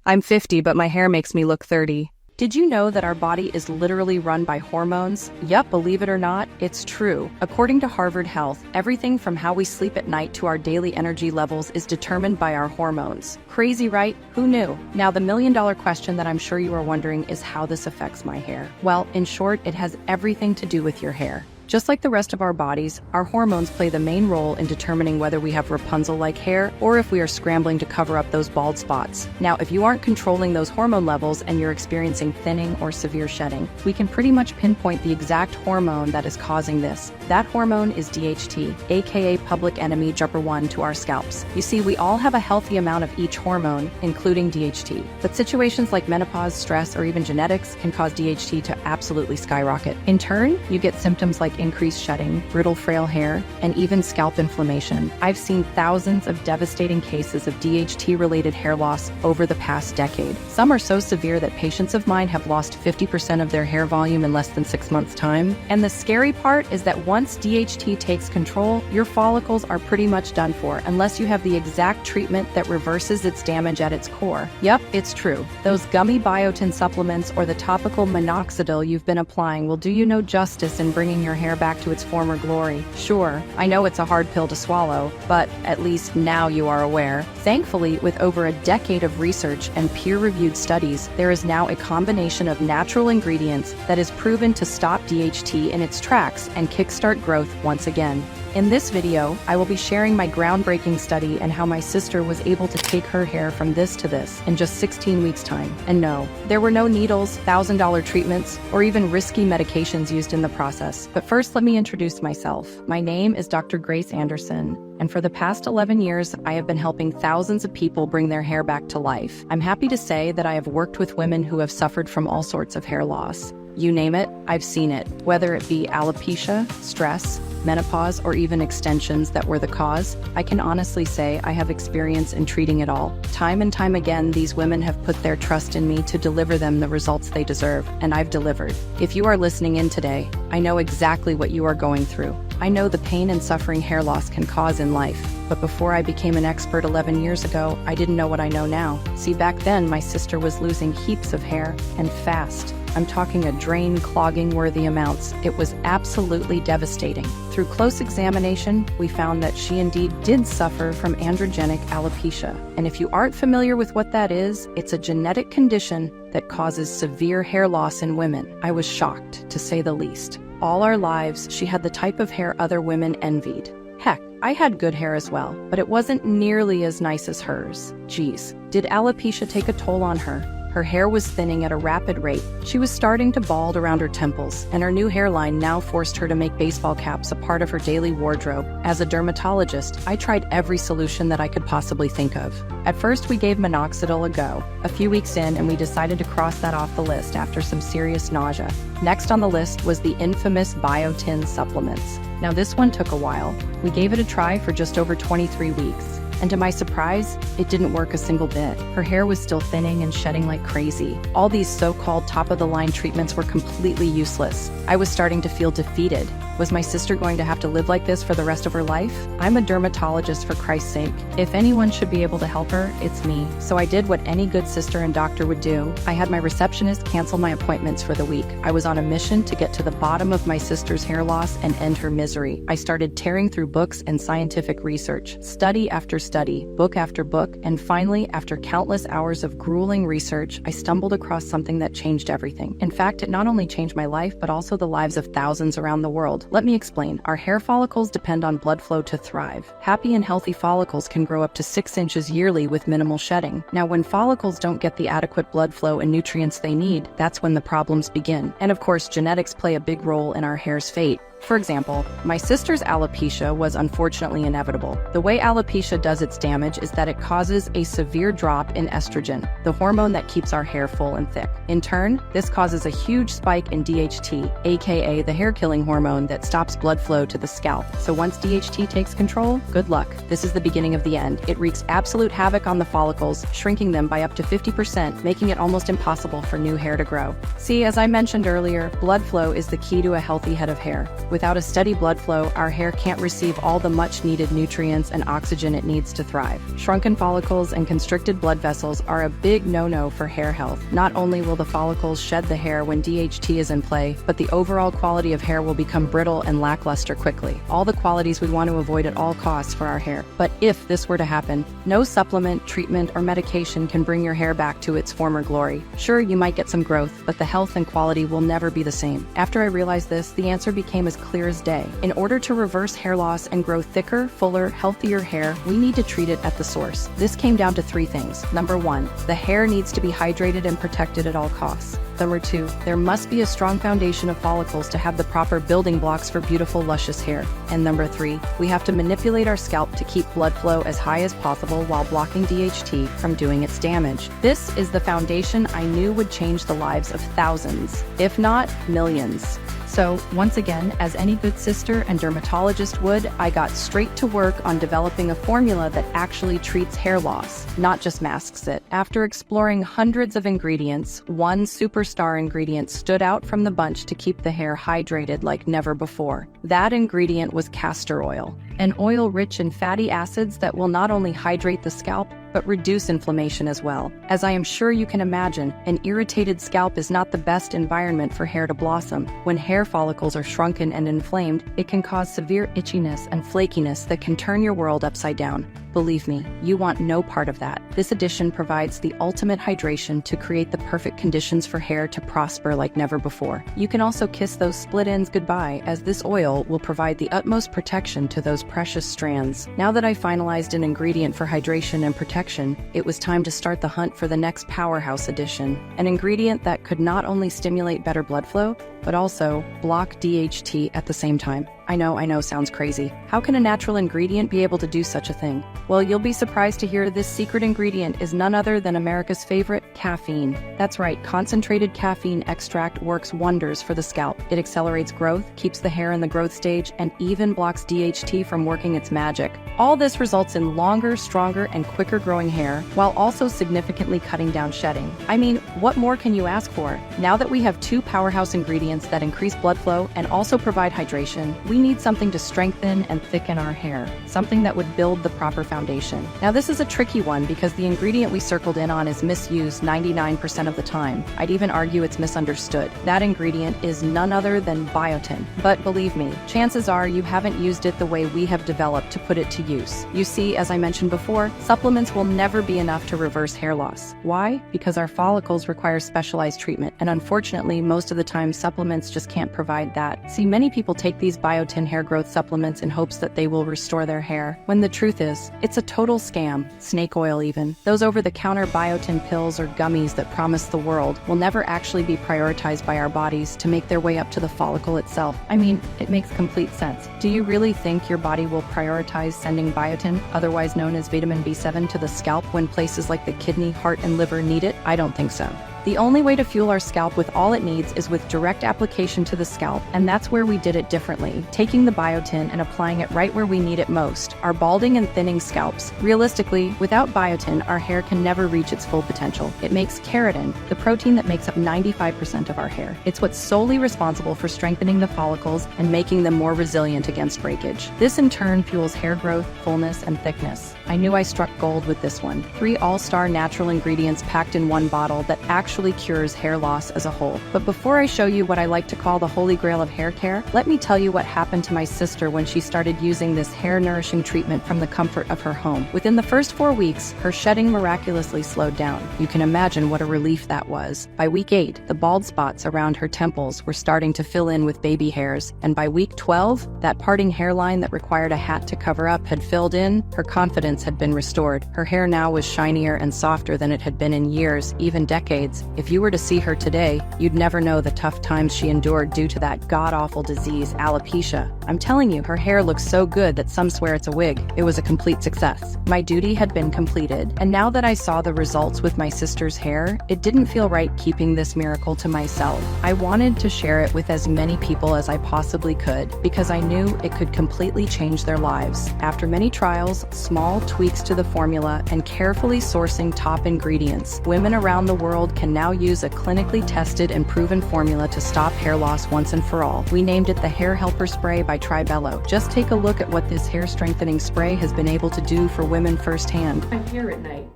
I'm 50, but my hair makes me look 30. Did you know that our body is literally run by hormones? Yup, believe it or not, it's true. According to Harvard Health, everything from how we sleep at night to our daily energy levels is determined by our hormones. Crazy, right? Who knew? Now, the million-dollar question that I'm sure you are wondering is how this affects my hair. Well, in short, it has everything to do with your hair. Just like the rest of our bodies, our hormones play the main role in determining whether we have Rapunzel-like hair or if we are scrambling to cover up those bald spots. Now, if you aren't controlling those hormone levels and you're experiencing thinning or severe shedding, we can pretty much pinpoint the exact hormone that is causing this. That hormone is DHT, aka public enemy number one to our scalps. You see, we all have a healthy amount of each hormone, including DHT. But situations like menopause, stress, or even genetics can cause DHT to absolutely skyrocket. In turn, you get symptoms like increased shedding, brittle, frail hair, and even scalp inflammation. I've seen thousands of devastating cases of DHT-related hair loss over the past decade. Some are so severe that patients of mine have lost 50% of their hair volume in less than 6 months' time. And the scary part is that once DHT takes control, your follicles are pretty much done for unless you have the exact treatment that reverses its damage at its core. Yep, it's true. Those gummy biotin supplements or the topical minoxidil you've been applying will do you no justice in bringing your hair back to its former glory. Sure, I know it's a hard pill to swallow, but at least now you are aware. Thankfully, with over a decade of research and peer-reviewed studies, there is now a combination of natural ingredients that is proven to stop DHT in its tracks and kickstart growth once again. In this video, I will be sharing my groundbreaking study and how my sister was able to take her hair from this to this in just 16 weeks' time. And no, there were no needles, $1,000 treatments, or even risky medications used in the process. But first, let me introduce myself. My name is Dr. Grace Anderson, and for the past 11 years, I have been helping thousands of people bring their hair back to life. I'm happy to say that I have worked with women who have suffered from all sorts of hair loss. You name it, I've seen it, whether it be alopecia, stress, menopause, or even extensions that were the cause. I can honestly say I have experience in treating it all. Time and time again, these women have put their trust in me to deliver them the results they deserve, and I've delivered. If you are listening in today, I know exactly what you are going through. I know the pain and suffering hair loss can cause in life. But before I became an expert 11 years ago, I didn't know what I know now. See, back then, my sister was losing heaps of hair, and fast. I'm talking a drain-clogging worthy amounts. It was absolutely devastating. Through close examination, we found that she indeed did suffer from androgenic alopecia. And if you aren't familiar with what that is, it's a genetic condition that causes severe hair loss in women. I was shocked, to say the least. All our lives, she had the type of hair other women envied. Heck, I had good hair as well, but it wasn't nearly as nice as hers. Geez, did alopecia take a toll on her? Her hair was thinning at a rapid rate. She was starting to bald around her temples, and her new hairline now forced her to make baseball caps a part of her daily wardrobe. As a dermatologist, I tried every solution that I could possibly think of. At first, we gave minoxidil a go. A few weeks in, and we decided to cross that off the list after some serious nausea. Next on the list was the infamous biotin supplements. Now this one took a while. We gave it a try for just over 23 weeks. And to my surprise, it didn't work a single bit. Her hair was still thinning and shedding like crazy. All these so-called top-of-the-line treatments were completely useless. I was starting to feel defeated. Was my sister going to have to live like this for the rest of her life? I'm a dermatologist, for Christ's sake. If anyone should be able to help her, it's me. So I did what any good sister and doctor would do. I had my receptionist cancel my appointments for the week. I was on a mission to get to the bottom of my sister's hair loss and end her misery. I started tearing through books and scientific research, study after study, book after book, and finally, after countless hours of grueling research, I stumbled across something that changed everything. In fact, it not only changed my life, but also the lives of thousands around the world. Let me explain. Our hair follicles depend on blood flow to thrive. Happy and healthy follicles can grow up to 6 inches yearly with minimal shedding. Now, when follicles don't get the adequate blood flow and nutrients they need, that's when the problems begin. And of course, genetics play a big role in our hair's fate. For example, my sister's alopecia was unfortunately inevitable. The way alopecia does its damage is that it causes a severe drop in estrogen, the hormone that keeps our hair full and thick. In turn, this causes a huge spike in DHT, aka the hair-killing hormone that stops blood flow to the scalp. So once DHT takes control, good luck. This is the beginning of the end. It wreaks absolute havoc on the follicles, shrinking them by up to 50%, making it almost impossible for new hair to grow. See, as I mentioned earlier, blood flow is the key to a healthy head of hair. Without a steady blood flow, our hair can't receive all the much-needed nutrients and oxygen it needs to thrive. Shrunken follicles and constricted blood vessels are a big no-no for hair health. Not only will the follicles shed the hair when DHT is in play, but the overall quality of hair will become brittle and lackluster quickly. All the qualities we want to avoid at all costs for our hair. But if this were to happen, no supplement, treatment, or medication can bring your hair back to its former glory. Sure, you might get some growth, but the health and quality will never be the same. After I realized this, the answer became as clear as day. In order to reverse hair loss and grow thicker, fuller, healthier hair, we need to treat it at the source. This came down to 3 things. Number 1, the hair needs to be hydrated and protected at all costs. Number 2, there must be a strong foundation of follicles to have the proper building blocks for beautiful, luscious hair. And number 3, we have to manipulate our scalp to keep blood flow as high as possible while blocking DHT from doing its damage. This is the foundation I knew would change the lives of thousands, if not millions. So, once again, as any good sister and dermatologist would, I got straight to work on developing a formula that actually treats hair loss, not just masks it. After exploring hundreds of ingredients, one superstar ingredient stood out from the bunch to keep the hair hydrated like never before. That ingredient was castor oil, an oil rich in fatty acids that will not only hydrate the scalp, but reduce inflammation as well. As I am sure you can imagine, an irritated scalp is not the best environment for hair to blossom. When hair follicles are shrunken and inflamed, it can cause severe itchiness and flakiness that can turn your world upside down. Believe me, you want no part of that. This addition provides the ultimate hydration to create the perfect conditions for hair to prosper like never before. You can also kiss those split ends goodbye, as this oil will provide the utmost protection to those precious strands. Now that I finalized an ingredient for hydration and protection, it was time to start the hunt for the next powerhouse addition, an ingredient that could not only stimulate better blood flow, but also block DHT at the same time. I know, sounds crazy. How can a natural ingredient be able to do such a thing? Well, you'll be surprised to hear this secret ingredient is none other than America's favorite, caffeine. That's right, concentrated caffeine extract works wonders for the scalp. It accelerates growth, keeps the hair in the growth stage, and even blocks DHT from working its magic. All this results in longer, stronger, and quicker growing hair, while also significantly cutting down shedding. I mean, what more can you ask for? Now that we have 2 powerhouse ingredients that increase blood flow and also provide hydration, we need something to strengthen and thicken our hair, something that would build the proper foundation. Now this is a tricky one because the ingredient we circled in on is misused 99% of the time. I'd even argue it's misunderstood. That ingredient is none other than biotin. But believe me, chances are you haven't used it the way we have developed to put it to use. You see, as I mentioned before, supplements will never be enough to reverse hair loss. Why? Because our follicles require specialized treatment, and unfortunately, most of the time supplements just can't provide that. See, many people take these biotin hair growth supplements in hopes that they will restore their hair, when the truth is, it's a total scam. Snake oil even. Those over-the-counter biotin pills or gummies that promise the world will never actually be prioritized by our bodies to make their way up to the follicle itself. I mean, it makes complete sense. Do you really think your body will prioritize sending biotin, otherwise known as vitamin B7, to the scalp when places like the kidney, heart, and liver need it? I don't think so. The only way to fuel our scalp with all it needs is with direct application to the scalp, and that's where we did it differently, taking the biotin and applying it right where we need it most, our balding and thinning scalps. Realistically, without biotin, our hair can never reach its full potential. It makes keratin, the protein that makes up 95% of our hair. It's what's solely responsible for strengthening the follicles and making them more resilient against breakage. This in turn fuels hair growth, fullness, and thickness. I knew I struck gold with this one. 3 all-star natural ingredients packed in one bottle that actually cures hair loss as a whole. But before I show you what I like to call the holy grail of hair care, let me tell you what happened to my sister when she started using this hair-nourishing treatment from the comfort of her home. Within the first 4 weeks, her shedding miraculously slowed down. You can imagine what a relief that was. By week 8, the bald spots around her temples were starting to fill in with baby hairs, and by week 12, that parting hairline that required a hat to cover up had filled in. Her confidence had been restored. Her hair now was shinier and softer than it had been in years, even decades. If you were to see her today, you'd never know the tough times she endured due to that god-awful disease, alopecia. I'm telling you, her hair looks so good that some swear it's a wig. It was a complete success. My duty had been completed, and now that I saw the results with my sister's hair, It didn't feel right keeping this miracle to myself. I wanted to share it with as many people as I possibly could because I knew it could completely change their lives. After many trials, small tweaks to the formula, and carefully sourcing top ingredients, women around the world can now use a clinically tested and proven formula to stop hair loss once and for all. We named it the Hair Helper Spray by Tribello. Just take a look at what this hair strengthening spray has been able to do for women firsthand. My hair at night,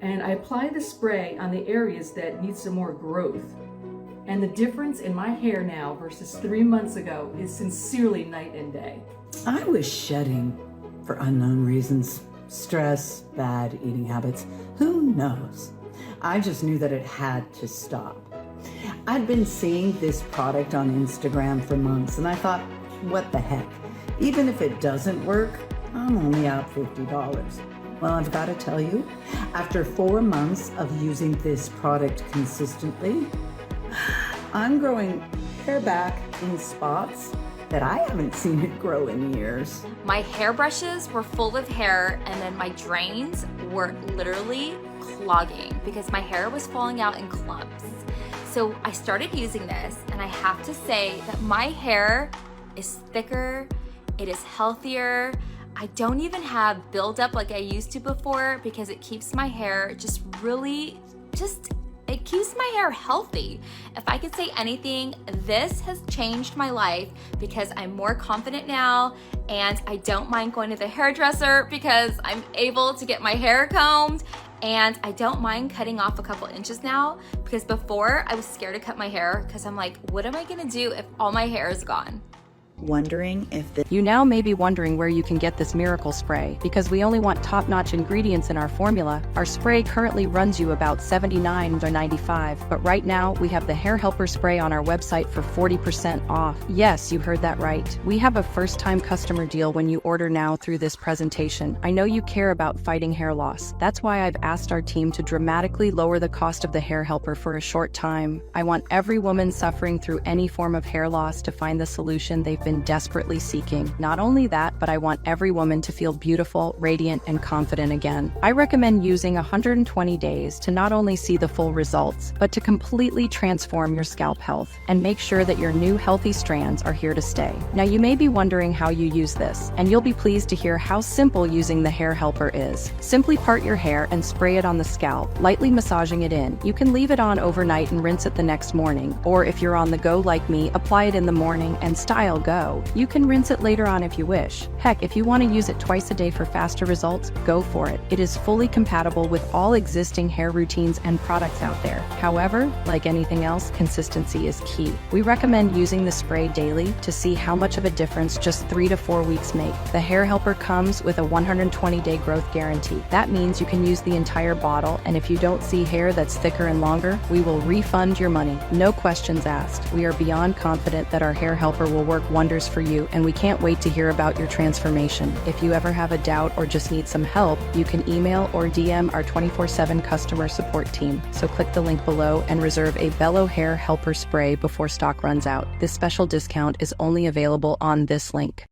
and I apply the spray on the areas that need some more growth. And the difference in my hair now versus 3 months ago is sincerely night and day. I was shedding for unknown reasons. Stress, bad eating habits, who knows? I just knew that it had to stop. I'd been seeing this product on Instagram for months and I thought, what the heck? Even if it doesn't work, I'm only out $50. Well, I've got to tell you, after 4 months of using this product consistently, I'm growing hair back in spots that I haven't seen it grow in years. My hairbrushes were full of hair and then my drains were literally clogging because my hair was falling out in clumps. So I started using this and I have to say that my hair is thicker, it is healthier. I don't even have buildup like I used to before because it keeps my hair just really, it keeps my hair healthy. If I could say anything, this has changed my life because I'm more confident now and I don't mind going to the hairdresser because I'm able to get my hair combed, and I don't mind cutting off a couple inches now because before I was scared to cut my hair because I'm like, what am I gonna do if all my hair is gone? Wondering if this You now may be wondering where you can get this miracle spray. Because we only want top-notch ingredients in our formula, our spray currently runs you about $79 or $95, but right now we have the Hair Helper Spray on our website for 40% off. Yes, you heard that right. We have a first-time customer deal when you order now through this presentation. I know you care about fighting hair loss. That's why I've asked our team to dramatically lower the cost of the Hair Helper for a short time. I want every woman suffering through any form of hair loss to find the solution they've been desperately seeking. Not only that, but I want every woman to feel beautiful, radiant, and confident again. I recommend using 120 days to not only see the full results, but to completely transform your scalp health and make sure that your new healthy strands are here to stay. Now you may be wondering how you use this, and you'll be pleased to hear how simple using the Hair Helper is. Simply part your hair and spray it on the scalp, lightly massaging it in. You can leave it on overnight and rinse it the next morning, or if you're on the go like me, apply it in the morning and style go. You can rinse it later on if you wish. Heck, if you want to use it twice a day for faster results, go for it. It is fully compatible with all existing hair routines and products out there. However, like anything else, consistency is key. We recommend using the spray daily to see how much of a difference just 3 to 4 weeks make. The Hair Helper comes with a 120-day growth guarantee. That means you can use the entire bottle, and if you don't see hair that's thicker and longer, we will refund your money. No questions asked. We are beyond confident that our Hair Helper will work wonders for you, and we can't wait to hear about your transformation. If you ever have a doubt or just need some help, you can email or DM our 24/7 customer support team. So click the link below and reserve a Bello Hair Helper Spray before stock runs out. This special discount is only available on this link.